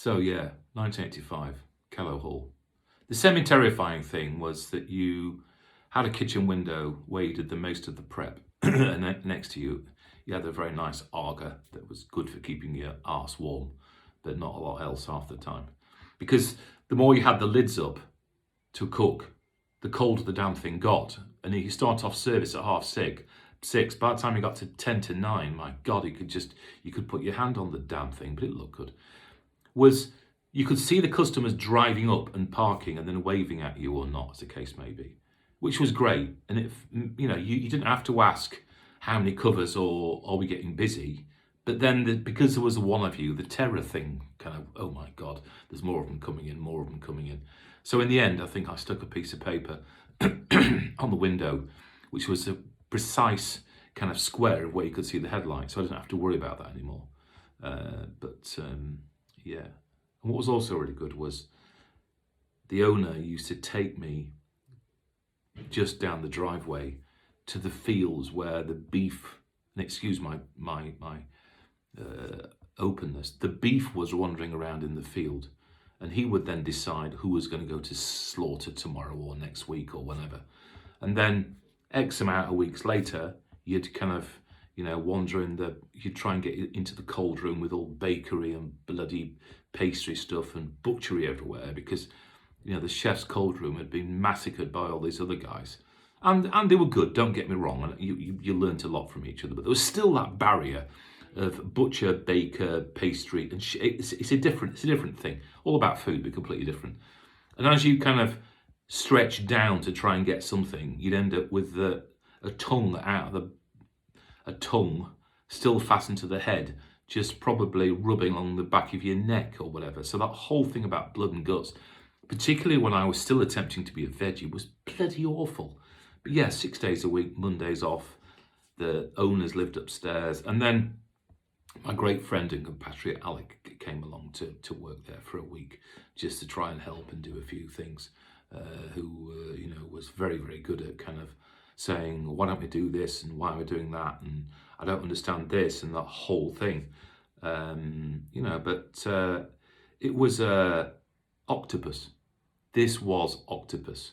So yeah, 1985, Kellow Hall. The semi-terrifying thing was that you had a kitchen window where you did the most of the prep, and next to you, you had a very nice Arga that was good for keeping your arse warm, but not a lot else half the time. Because the more you had the lids up to cook, the colder the damn thing got. And if you start off service at 6:30, by the time you got to 10 to 9, my God, you could put your hand on the damn thing, but it looked good. You could see the customers driving up and parking and then waving at you or not, as the case may be, which was great. And you didn't have to ask how many covers or are we getting busy. But then because there was one of you, the terror thing kind of, oh my God, there's more of them coming in, more of them coming in. So in the end, I think I stuck a piece of paper on the window, which was a precise kind of square of where you could see the headlights. So I didn't have to worry about that anymore. Yeah. And what was also really good was the owner used to take me just down the driveway to the fields where the beef, and excuse my openness, the beef was wandering around in the field, and he would then decide who was going to go to slaughter tomorrow or next week or whenever. And then X amount of weeks later, you'd kind of, wander you'd try and get into the cold room with all bakery and bloody pastry stuff and butchery everywhere because, the chef's cold room had been massacred by all these other guys. And they were good, don't get me wrong, and you learnt a lot from each other, but there was still that barrier of butcher, baker, pastry, and it's a different thing. All about food, but completely different. And as you kind of stretch down to try and get something, you'd end up with a tongue a tongue still fastened to the head, just probably rubbing along the back of your neck or whatever. So that whole thing about blood and guts, particularly when I was still attempting to be a veggie, was bloody awful. But yeah, 6 days a week, Mondays off. The owners lived upstairs. And then my great friend and compatriot Alec came along to work there for a week just to try and help and do a few things, who was very, very good at kind of saying, why don't we do this and why are we doing that, and I don't understand this and that whole thing. But it was octopus. This was octopus.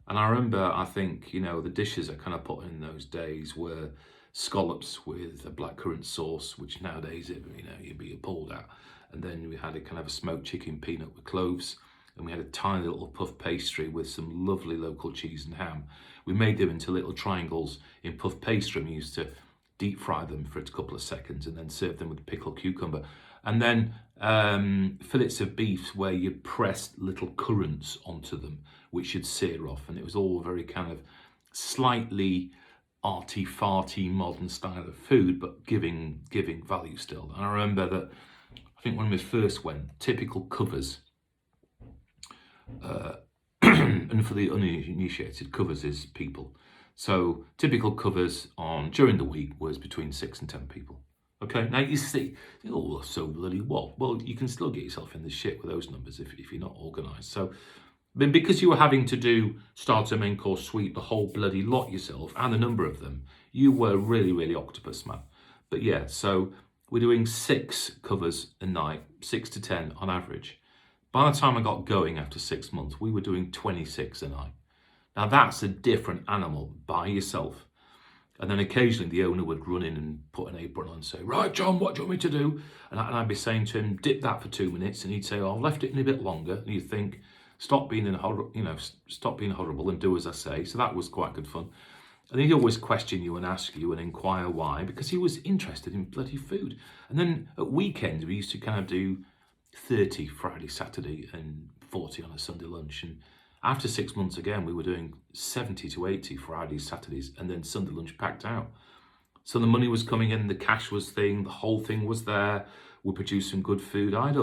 And I remember, I think, the dishes I kind of put in those days were scallops with a blackcurrant sauce, which nowadays, you'd be appalled at. And then we had a kind of a smoked chicken peanut with cloves. And we had a tiny little puff pastry with some lovely local cheese and ham. We made them into little triangles in puff pastry, and we used to deep fry them for a couple of seconds and then serve them with pickled cucumber. And then fillets of beef where you pressed little currants onto them, which you'd sear off. And it was all very kind of slightly arty-farty modern style of food, but giving value still. And I remember that, I think when we first went, typical covers, and for the uninitiated, covers is people. So typical covers during the week was between 6 and 10 people. Okay, now you see, oh, so bloody what? Well, you can still get yourself in the shit with those numbers if you're not organised. So, but because you were having to do starter, main course, sweet, the whole bloody lot yourself, and a number of them, you were really, really octopus, man. But yeah, so we're doing 6 covers a night, 6 to 10 on average. By the time I got going after 6 months, we were doing 26 a night. Now that's a different animal by yourself. And then occasionally the owner would run in and put an apron on and say, right, John, what do you want me to do? And I'd be saying to him, dip that for 2 minutes. And he'd say, oh, I've left it in a bit longer. And you'd think, stop being horrible and do as I say. So that was quite good fun. And he'd always question you and ask you and inquire why, because he was interested in bloody food. And then at weekends, we used to kind of do 30 Friday, Saturday, and 40 on a Sunday lunch. And after 6 months again, we were doing 70 to 80 Fridays, Saturdays, and then Sunday lunch packed out. So the money was coming in, the cash was the whole thing was there. We produced some good food. I had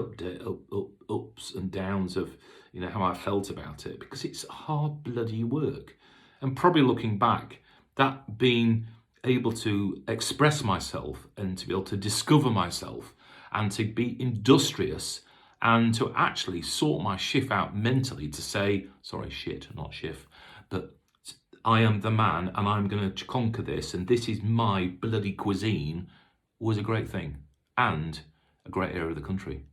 ups and downs of, how I felt about it, because it's hard bloody work. And probably looking back, that being able to express myself and to be able to discover myself and to be industrious and to actually sort my shit out mentally to say, sorry, shit, not shift, but I am the man and I'm going to conquer this and this is my bloody cuisine, was a great thing and a great area of the country.